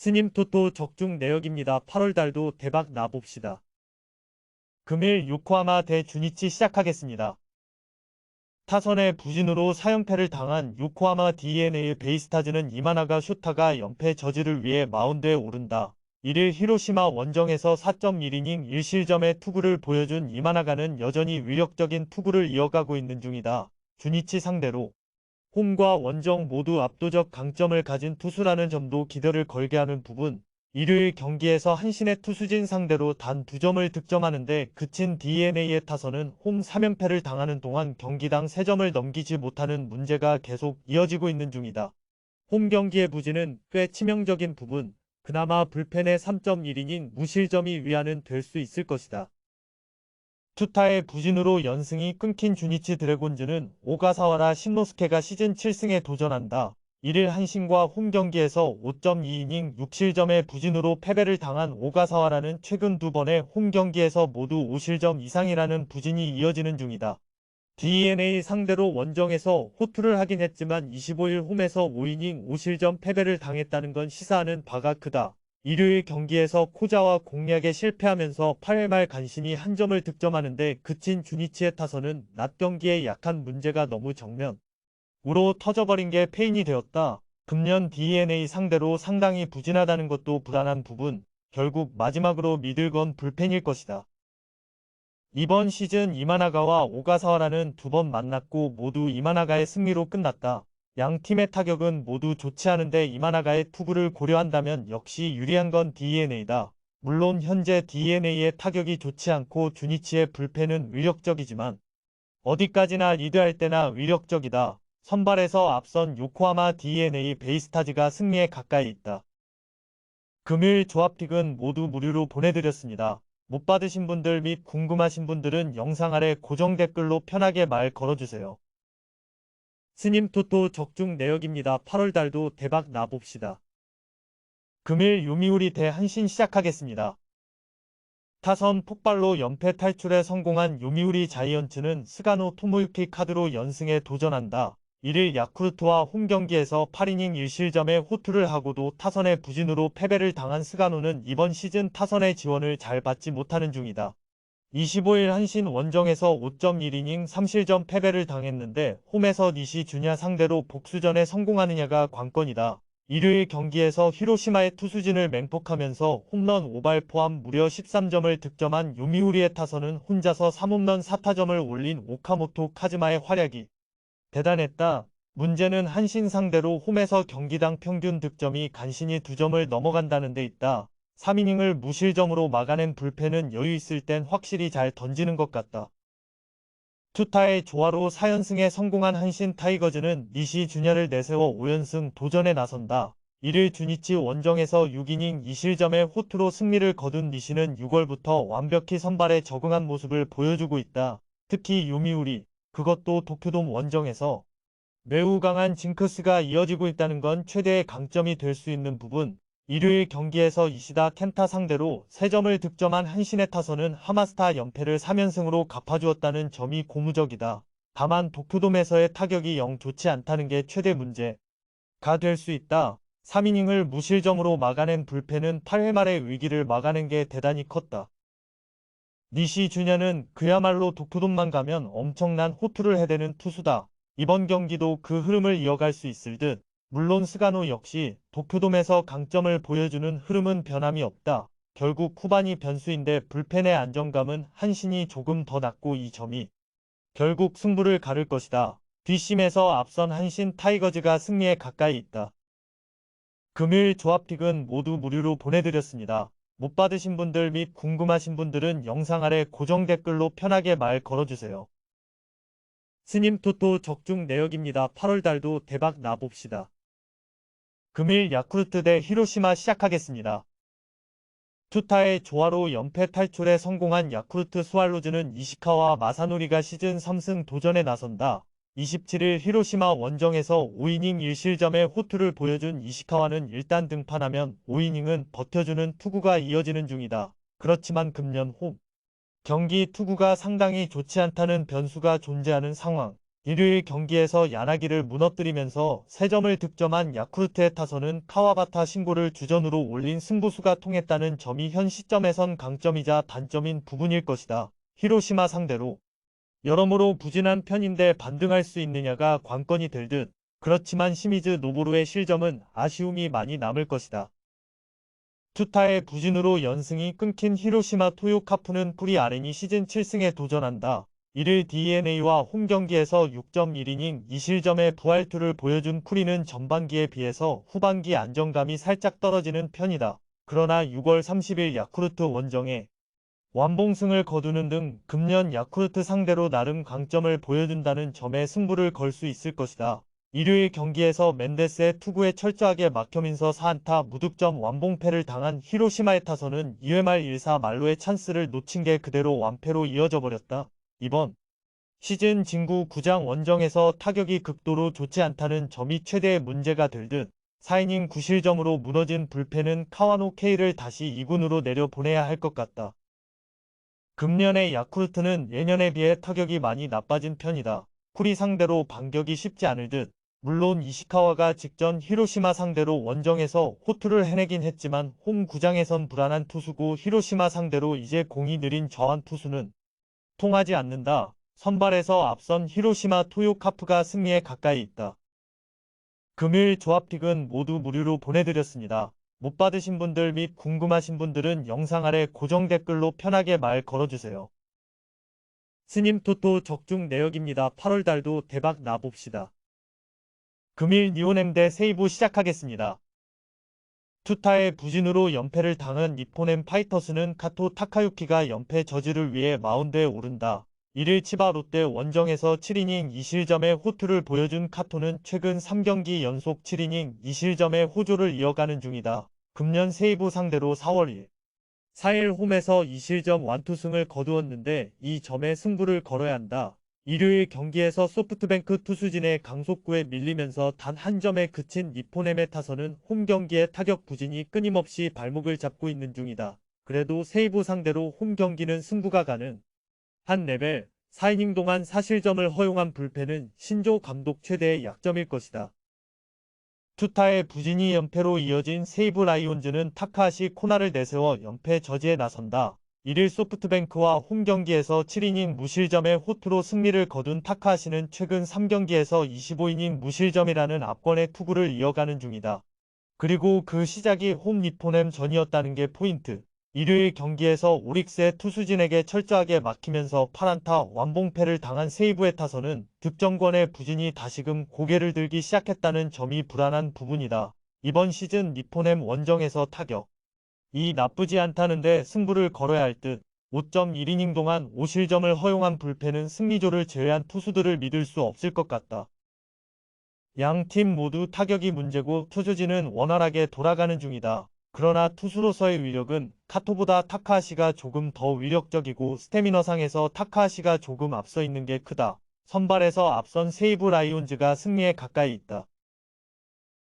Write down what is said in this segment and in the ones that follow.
스님 토토 적중 내역입니다. 8월달도 대박 나봅시다. 금일 요코하마 대 주니치 시작하겠습니다. 타선의 부진으로 4연패를 당한 요코하마 DeNA 베이스타즈는 이마나가 슈타가 연패 저지를 위해 마운드에 오른다. 1일 히로시마 원정에서 4.1이닝 1실점의 투구를 보여준 이마나가는 여전히 위력적인 투구를 이어가고 있는 중이다. 주니치 상대로 홈과 원정 모두 압도적 강점을 가진 투수라는 점도 기대를 걸게 하는 부분. 일요일 경기에서 한신의 투수진 상대로 단 2점을 득점하는데 그친 DeNA의 타선은 홈 3연패를 당하는 동안 경기당 3점을 넘기지 못하는 문제가 계속 이어지고 있는 중이다. 홈 경기의 부진은 꽤 치명적인 부분, 그나마 불펜의 3.1이닝 무실점이 위안은 될 수 있을 것이다. 투타의 부진으로 연승이 끊긴 주니치 드래곤즈는 오가사와라 신노스케가 시즌 7승에 도전한다. 1일 한신과 홈 경기에서 5.2이닝 6실점의 부진으로 패배를 당한 오가사와라는 최근 2번의 홈 경기에서 모두 5실점 이상이라는 부진이 이어지는 중이다. DeNA 상대로 원정에서 호투를 하긴 했지만 25일 홈에서 5이닝 5실점 패배를 당했다는 건 시사하는 바가 크다. 일요일 경기에서 코자와 공략에 실패하면서 8회 말 간신히 한 점을 득점하는데 그친 주니치의 타선은 낮 경기에 약한 문제가 너무 정면으로 터져버린 게 페인이 되었다. 금년 DeNA 상대로 상당히 부진하다는 것도 불안한 부분, 결국 마지막으로 믿을 건 불펜일 것이다. 이번 시즌 이마나가와 오가사와라는 2번 만났고 모두 이마나가의 승리로 끝났다. 양 팀의 타격은 모두 좋지 않은데 이마나가의 투구를 고려한다면 역시 유리한 건 DeNA다. 물론 현재 DeNA의 타격이 좋지 않고 주니치의 불펜은 위력적이지만 어디까지나 리드할 때나 위력적이다. 선발에서 앞선 요코하마 DeNA 베이스타즈가 승리에 가까이 있다. 금일 조합픽은 모두 무료로 보내드렸습니다. 못 받으신 분들 및 궁금하신 분들은 영상 아래 고정 댓글로 편하게 말 걸어주세요. 스님 토토 적중 내역입니다. 8월달도 대박 나봅시다. 금일 요미우리 대 한신 시작하겠습니다. 타선 폭발로 연패 탈출에 성공한 요미우리 자이언츠는 스가노 토모유키 카드로 연승에 도전한다. 1일 야쿠르트와 홈 경기에서 8이닝 1실점의 호투를 하고도 타선의 부진으로 패배를 당한 스가노는 이번 시즌 타선의 지원을 잘 받지 못하는 중이다. 25일 한신 원정에서 5.1이닝 3실점 패배를 당했는데 홈에서 니시 주냐 상대로 복수전에 성공하느냐가 관건이다. 일요일 경기에서 히로시마의 투수진을 맹폭하면서 홈런 5발 포함 무려 13점을 득점한 요미우리의 타선은 혼자서 3홈런 4타점을 올린 오카모토 카즈마의 활약이 대단했다. 문제는 한신 상대로 홈에서 경기당 평균 득점이 간신히 2점을 넘어간다는 데 있다. 3이닝을 무실점으로 막아낸 불펜은 여유 있을 땐 확실히 잘 던지는 것 같다. 투타의 조화로 4연승에 성공한 한신 타이거즈는 니시 주냐를 내세워 5연승 도전에 나선다. 1일 주니치 원정에서 6이닝 2실점의 호투로 승리를 거둔 니시는 6월부터 완벽히 선발에 적응한 모습을 보여주고 있다. 특히 요미우리, 그것도 도쿄돔 원정에서 매우 강한 징크스가 이어지고 있다는 건 최대의 강점이 될 수 있는 부분. 일요일 경기에서 이시다 켄타 상대로 3점을 득점한 한신의 타선은 하마스타 연패를 3연승으로 갚아주었다는 점이 고무적이다. 다만 도쿄돔에서의 타격이 영 좋지 않다는 게 최대 문제가 될 수 있다. 3이닝을 무실점으로 막아낸 불펜은 8회 말의 위기를 막아낸 게 대단히 컸다. 니시 주냐는 그야말로 도쿄돔만 가면 엄청난 호투를 해대는 투수다. 이번 경기도 그 흐름을 이어갈 수 있을 듯. 물론 스가노 역시 도쿄돔에서 강점을 보여주는 흐름은 변함이 없다. 결국 후반이 변수인데 불펜의 안정감은 한신이 조금 더 낮고 이 점이 결국 승부를 가를 것이다. 뒷심에서 앞선 한신 타이거즈가 승리에 가까이 있다. 금일 조합픽은 모두 무료로 보내드렸습니다. 못 받으신 분들 및 궁금하신 분들은 영상 아래 고정 댓글로 편하게 말 걸어주세요. 스님 토토 적중 내역입니다. 8월달도 대박 나봅시다. 금일 야쿠르트 대 히로시마 시작하겠습니다. 투타의 조화로 연패 탈출에 성공한 야쿠르트 스왈로즈는 이시카와 마사노리가 시즌 3승 도전에 나선다. 27일 히로시마 원정에서 5이닝 1실점의 호투를 보여준 이시카와는 일단 등판하면 5이닝은 버텨주는 투구가 이어지는 중이다. 그렇지만 금년 홈 경기 투구가 상당히 좋지 않다는 변수가 존재하는 상황. 일요일 경기에서 야나기를 무너뜨리면서 3점을 득점한 야쿠르트의 타선은 카와바타 신고를 주전으로 올린 승부수가 통했다는 점이 현 시점에선 강점이자 단점인 부분일 것이다. 히로시마 상대로 여러모로 부진한 편인데 반등할 수 있느냐가 관건이 될 듯. 그렇지만 시미즈 노보루의 실점은 아쉬움이 많이 남을 것이다. 투타의 부진으로 연승이 끊긴 히로시마 토요카프는 프리 아레니 시즌 7승에 도전한다. 이를 DeNA와 홈경기에서 6.1이닝 2실점의 부활투를 보여준 프리는 전반기에 비해서 후반기 안정감이 살짝 떨어지는 편이다. 그러나 6월 30일 야쿠르트 원정에 완봉승을 거두는 등 금년 야쿠르트 상대로 나름 강점을 보여준다는 점에 승부를 걸 수 있을 것이다. 일요일 경기에서 멘데스의 투구에 철저하게 막혀면서 4안타 무득점 완봉패를 당한 히로시마의 타선은 2회 말 1사 말로의 찬스를 놓친 게 그대로 완패로 이어져 버렸다. 이번 시즌 진구 구장 원정에서 타격이 극도로 좋지 않다는 점이 최대의 문제가 될 듯 4이닝 9실점으로 무너진 불펜은 카와노 K를 다시 2군으로 내려보내야 할 것 같다. 금년의 야쿠르트는 예년에 비해 타격이 많이 나빠진 편이다. 프리 상대로 반격이 쉽지 않을 듯. 물론 이시카와가 직전 히로시마 상대로 원정에서 호투를 해내긴 했지만 홈 구장에선 불안한 투수고 히로시마 상대로 이제 공이 느린 저한 투수는 통하지 않는다. 선발에서 앞선 히로시마 토요카프가 승리에 가까이 있다. 금일 조합픽은 모두 무료로 보내드렸습니다. 못 받으신 분들 및 궁금하신 분들은 영상 아래 고정 댓글로 편하게 말 걸어주세요. 스님 토토 적중 내역입니다. 8월달도 대박 나봅시다. 금일 니온엠 대 세이부 시작하겠습니다. 투타의 부진으로 연패를 당한 니폰엠 파이터스는 카토 타카유키가 연패 저지를 위해 마운드에 오른다. 1일 치바 롯데 원정에서 7이닝 2실점의 호투를 보여준 카토는 최근 3경기 연속 7이닝 2실점의 호조를 이어가는 중이다. 금년 세이부 상대로 4월 1일 4일 홈에서 2실점 완투승을 거두었는데 이 점에 승부를 걸어야 한다. 일요일 경기에서 소프트뱅크 투수진의 강속구에 밀리면서 단 한 점에 그친 니폰엠의 타선은 홈 경기의 타격 부진이 끊임없이 발목을 잡고 있는 중이다. 그래도 세이부 상대로 홈 경기는 승부가 가는 한 레벨 4이닝 동안 4실점을 허용한 불펜은 신조 감독 최대의 약점일 것이다. 투타의 부진이 연패로 이어진 세이브 라이온즈는 타카하시 코나를 내세워 연패 저지에 나선다. 1일 소프트뱅크와 홈 경기에서 7이닝 무실점의 호투로 승리를 거둔 타카하시는 최근 3경기에서 25이닝 무실점이라는 압권의 투구를 이어가는 중이다. 그리고 그 시작이 홈 니폰엠 전이었다는 게 포인트. 일요일 경기에서 오릭스의 투수진에게 철저하게 막히면서 8안타 완봉패를 당한 세이브의 타선은 득점권의 부진이 다시금 고개를 들기 시작했다는 점이 불안한 부분이다. 이번 시즌 니폰엠 원정에서 타격 이 나쁘지 않다는데 승부를 걸어야 할 듯. 5.1이닝 동안 5실점을 허용한 불펜은 승리조를 제외한 투수들을 믿을 수 없을 것 같다. 양 팀 모두 타격이 문제고 투수진은 원활하게 돌아가는 중이다. 그러나 투수로서의 위력은 카토보다 타카하시가 조금 더 위력적이고 스태미너상에서 타카하시가 조금 앞서 있는 게 크다. 선발에서 앞선 세이브 라이온즈가 승리에 가까이 있다.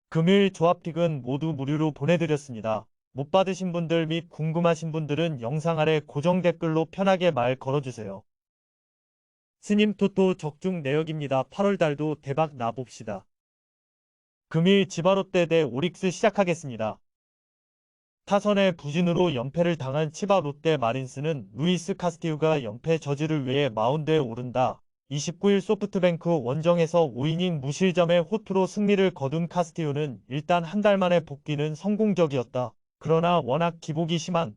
금일 조합픽은 모두 무료로 보내드렸습니다. 못 받으신 분들 및 궁금하신 분들은 영상 아래 고정 댓글로 편하게 말 걸어주세요. 스님 토토 적중 내역입니다. 8월달도 대박 나봅시다. 금일 지바롯데 대 오릭스 시작하겠습니다. 타선의 부진으로 연패를 당한 치바 롯데 마린스는 루이스 카스티우가 연패 저지를 위해 마운드에 오른다. 29일 소프트뱅크 원정에서 5이닝 무실점의 호투로 승리를 거둔 카스티우는 일단 한 달 만에 복귀는 성공적이었다. 그러나 워낙 기복이 심한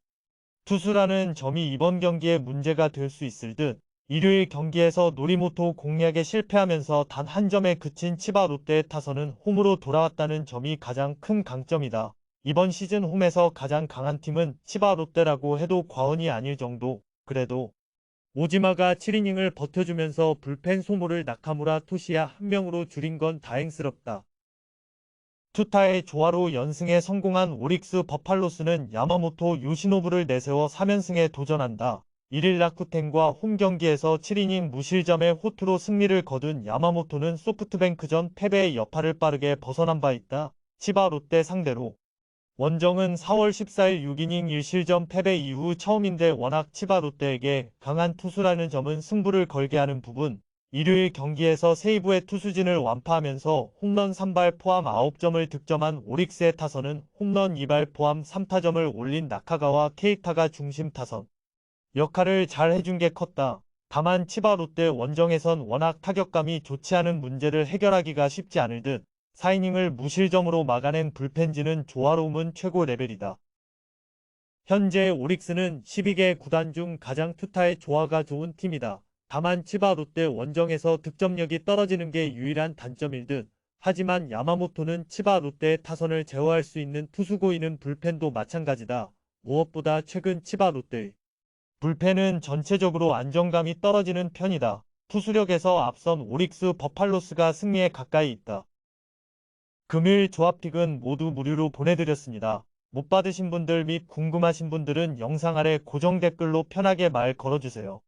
투수라는 점이 이번 경기에 문제가 될 수 있을 듯. 일요일 경기에서 노리모토 공략에 실패하면서 단 한 점에 그친 치바 롯데의 타선은 홈으로 돌아왔다는 점이 가장 큰 강점이다. 이번 시즌 홈에서 가장 강한 팀은 치바 롯데라고 해도 과언이 아닐 정도. 그래도 오지마가 7이닝을 버텨주면서 불펜 소모를 나카무라 토시야 한 명으로 줄인 건 다행스럽다. 투타의 조화로 연승에 성공한 오릭스 버팔로스는 야마모토 요시노부를 내세워 3연승에 도전한다. 1일 라쿠텐과 홈 경기에서 7이닝 무실점의 호투로 승리를 거둔 야마모토는 소프트뱅크전 패배의 여파를 빠르게 벗어난 바 있다. 치바 롯데 상대로 원정은 4월 14일 6이닝 1실점 패배 이후 처음인데 워낙 치바 롯데에게 강한 투수라는 점은 승부를 걸게 하는 부분. 일요일 경기에서 세이브의 투수진을 완파하면서 홈런 3발 포함 9점을 득점한 오릭스의 타선은 홈런 2발 포함 3타점을 올린 나카가와 케이타가 중심 타선 역할을 잘 해준 게 컸다. 다만 치바 롯데 원정에선 워낙 타격감이 좋지 않은 문제를 해결하기가 쉽지 않을 듯 4이닝을 무실점으로 막아낸 불펜진은 조화로움은 최고 레벨이다. 현재 오릭스는 12개 구단 중 가장 투타의 조화가 좋은 팀이다. 다만 치바 롯데 원정에서 득점력이 떨어지는 게 유일한 단점일 듯. 하지만 야마모토는 치바 롯데의 타선을 제어할 수 있는 투수고이는 불펜도 마찬가지다. 무엇보다 최근 치바 롯데의 불펜은 전체적으로 안정감이 떨어지는 편이다. 투수력에서 앞선 오릭스 버팔로스가 승리에 가까이 있다. 금일 조합픽은 모두 무료로 보내드렸습니다. 못 받으신 분들 및 궁금하신 분들은 영상 아래 고정 댓글로 편하게 말 걸어주세요.